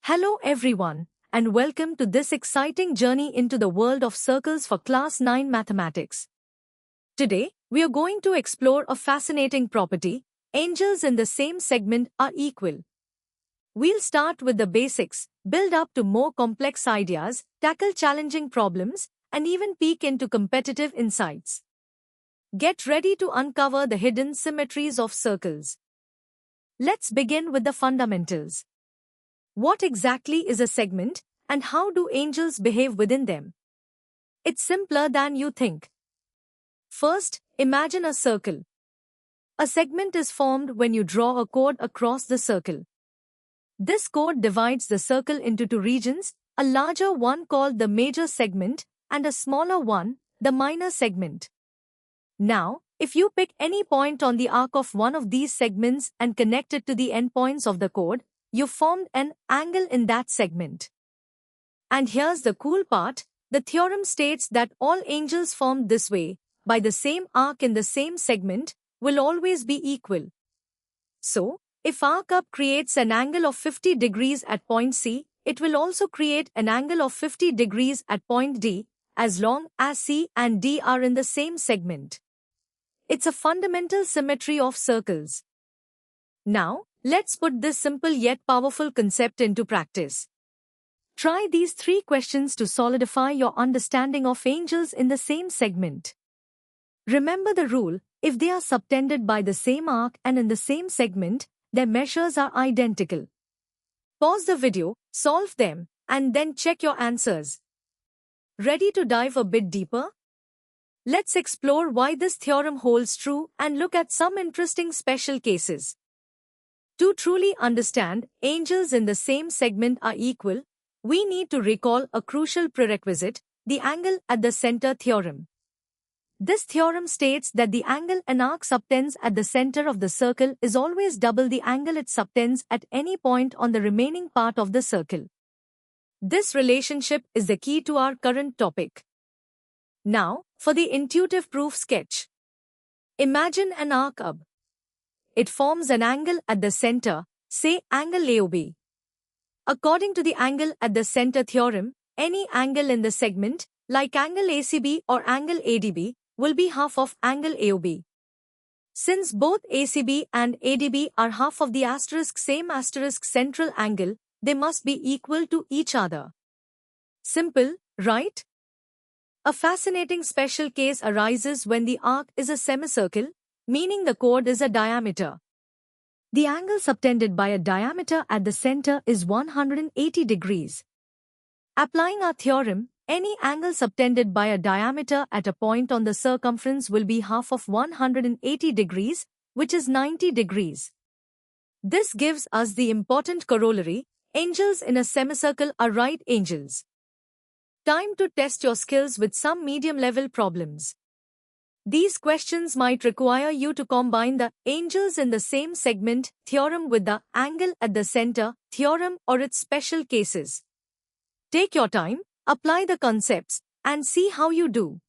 Hello everyone, and welcome to this exciting journey into the world of circles for Class 9 Mathematics. Today, we are going to explore a fascinating property: angles in the same segment are equal. We'll start with the basics, build up to more complex ideas, tackle challenging problems, and even peek into competitive insights. Get ready to uncover the hidden symmetries of circles. Let's begin with the fundamentals. What exactly is a segment, and how do angles behave within them? It's simpler than you think. First, imagine a circle. A segment is formed when you draw a chord across the circle. This chord divides the circle into two regions, a larger one called the major segment, and a smaller one, the minor segment. Now, if you pick any point on the arc of one of these segments and connect it to the endpoints of the chord, you've formed an angle in that segment. And here's the cool part: the theorem states that all angles formed this way, by the same arc in the same segment, will always be equal. So, if arc up creates an angle of 50 degrees at point C, it will also create an angle of 50 degrees at point D, as long as C and D are in the same segment. It's a fundamental symmetry of circles. Now, let's put this simple yet powerful concept into practice. Try these 3 questions to solidify your understanding of angles in the same segment. Remember the rule: if they are subtended by the same arc and in the same segment, their measures are identical. Pause the video, solve them, and then check your answers. Ready to dive a bit deeper? Let's explore why this theorem holds true and look at some interesting special cases. To truly understand angles in the same segment are equal, we need to recall a crucial prerequisite: the angle at the center theorem. This theorem states that the angle an arc subtends at the center of the circle is always double the angle it subtends at any point on the remaining part of the circle. This relationship is the key to our current topic. Now, for the intuitive proof sketch. Imagine an arc AB. It forms an angle at the center, say angle AOB. According to the angle at the center theorem, any angle in the segment, like angle ACB or angle ADB, will be half of angle AOB. Since both ACB and ADB are half of the same central angle, they must be equal to each other. Simple, right? A fascinating special case arises when the arc is a semicircle, meaning the chord is a diameter. The angle subtended by a diameter at the center is 180 degrees. Applying our theorem, any angle subtended by a diameter at a point on the circumference will be half of 180 degrees, which is 90 degrees. This gives us the important corollary: angles in a semicircle are right angles. Time to test your skills with some medium-level problems. These questions might require you to combine the angles in the same segment theorem with the angle at the center theorem or its special cases. Take your time, apply the concepts, and see how you do.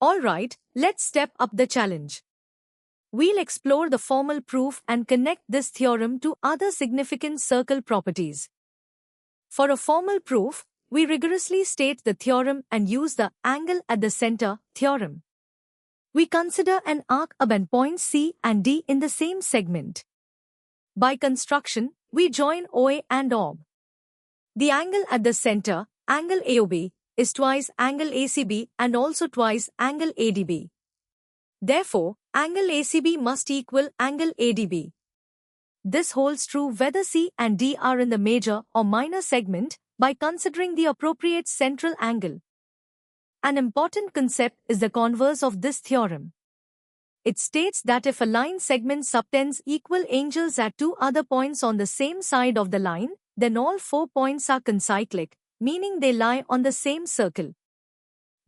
Alright, let's step up the challenge. We'll explore the formal proof and connect this theorem to other significant circle properties. For a formal proof, we rigorously state the theorem and use the angle at the center theorem. We consider an arc AB and points C and D in the same segment. By construction, we join OA and OB. The angle at the center, angle AOB, is twice angle ACB and also twice angle ADB. Therefore, angle ACB must equal angle ADB. This holds true whether C and D are in the major or minor segment by considering the appropriate central angle. An important concept is the converse of this theorem. It states that if a line segment subtends equal angles at 2 other points on the same side of the line, then all 4 points are concyclic, meaning they lie on the same circle.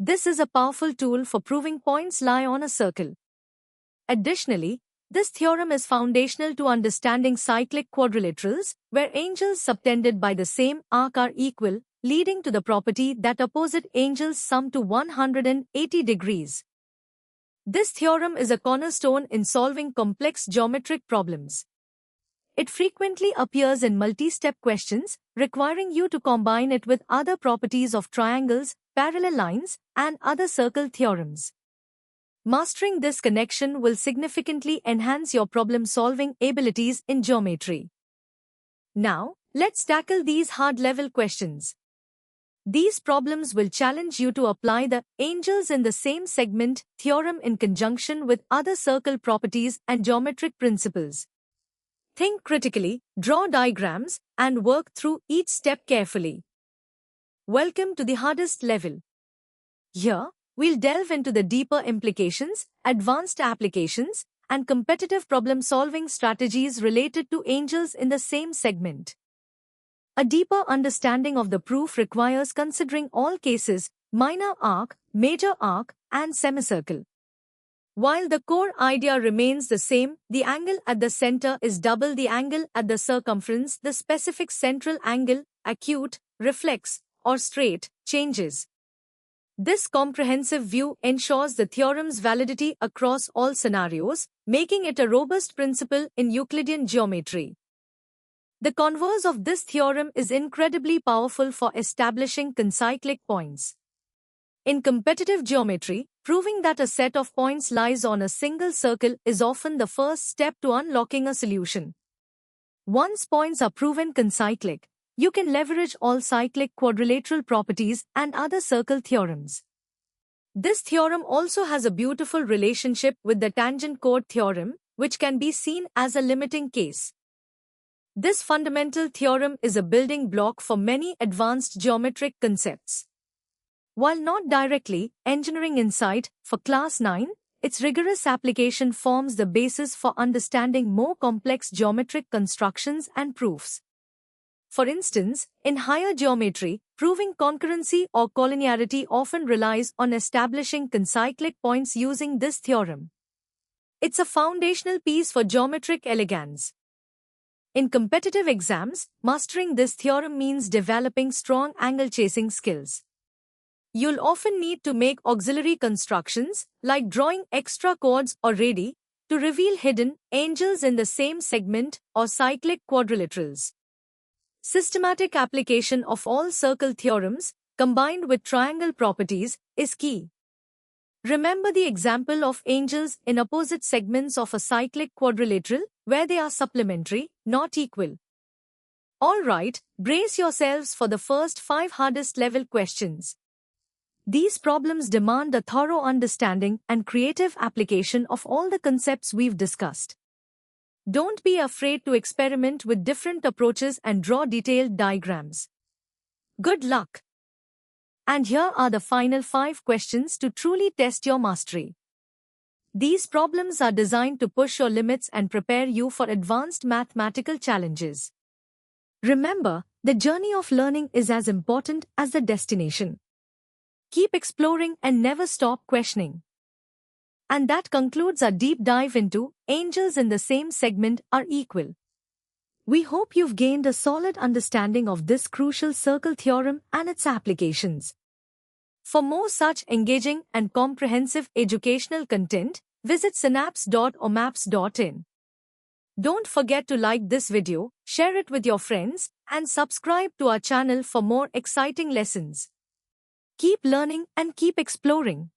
This is a powerful tool for proving points lie on a circle. Additionally, this theorem is foundational to understanding cyclic quadrilaterals, where angles subtended by the same arc are equal, leading to the property that opposite angles sum to 180 degrees. This theorem is a cornerstone in solving complex geometric problems. It frequently appears in multi-step questions, requiring you to combine it with other properties of triangles, parallel lines, and other circle theorems. Mastering this connection will significantly enhance your problem-solving abilities in geometry. Now, let's tackle these hard-level questions. These problems will challenge you to apply the angles in the same segment theorem in conjunction with other circle properties and geometric principles. Think critically, draw diagrams, and work through each step carefully. Welcome to the hardest level. Here, we'll delve into the deeper implications, advanced applications, and competitive problem-solving strategies related to angles in the same segment. A deeper understanding of the proof requires considering all cases, minor arc, major arc, and semicircle. While the core idea remains the same, the angle at the center is double the angle at the circumference. The specific central angle, acute, reflex, or straight, changes. This comprehensive view ensures the theorem's validity across all scenarios, making it a robust principle in Euclidean geometry. The converse of this theorem is incredibly powerful for establishing concyclic points. In competitive geometry, proving that a set of points lies on a single circle is often the first step to unlocking a solution. Once points are proven concyclic, you can leverage all cyclic quadrilateral properties and other circle theorems. This theorem also has a beautiful relationship with the tangent chord theorem, which can be seen as a limiting case. This fundamental theorem is a building block for many advanced geometric concepts. While not directly engineering insight for Class 9, its rigorous application forms the basis for understanding more complex geometric constructions and proofs. For instance, in higher geometry, proving concurrency or collinearity often relies on establishing concyclic points using this theorem. It's a foundational piece for geometric elegance. In competitive exams, mastering this theorem means developing strong angle-chasing skills. You'll often need to make auxiliary constructions, like drawing extra chords or radii, to reveal hidden angles in the same segment or cyclic quadrilaterals. Systematic application of all circle theorems, combined with triangle properties, is key. Remember the example of angles in opposite segments of a cyclic quadrilateral, where they are supplementary, not equal. Alright, brace yourselves for the first 5 hardest level questions. These problems demand a thorough understanding and creative application of all the concepts we've discussed. Don't be afraid to experiment with different approaches and draw detailed diagrams. Good luck! And here are the final 5 questions to truly test your mastery. These problems are designed to push your limits and prepare you for advanced mathematical challenges. Remember, the journey of learning is as important as the destination. Keep exploring and never stop questioning. And that concludes our deep dive into angles in the same segment are equal. We hope you've gained a solid understanding of this crucial circle theorem and its applications. For more such engaging and comprehensive educational content, visit synapse.omaps.in. Don't forget to like this video, share it with your friends, and subscribe to our channel for more exciting lessons. Keep learning and keep exploring.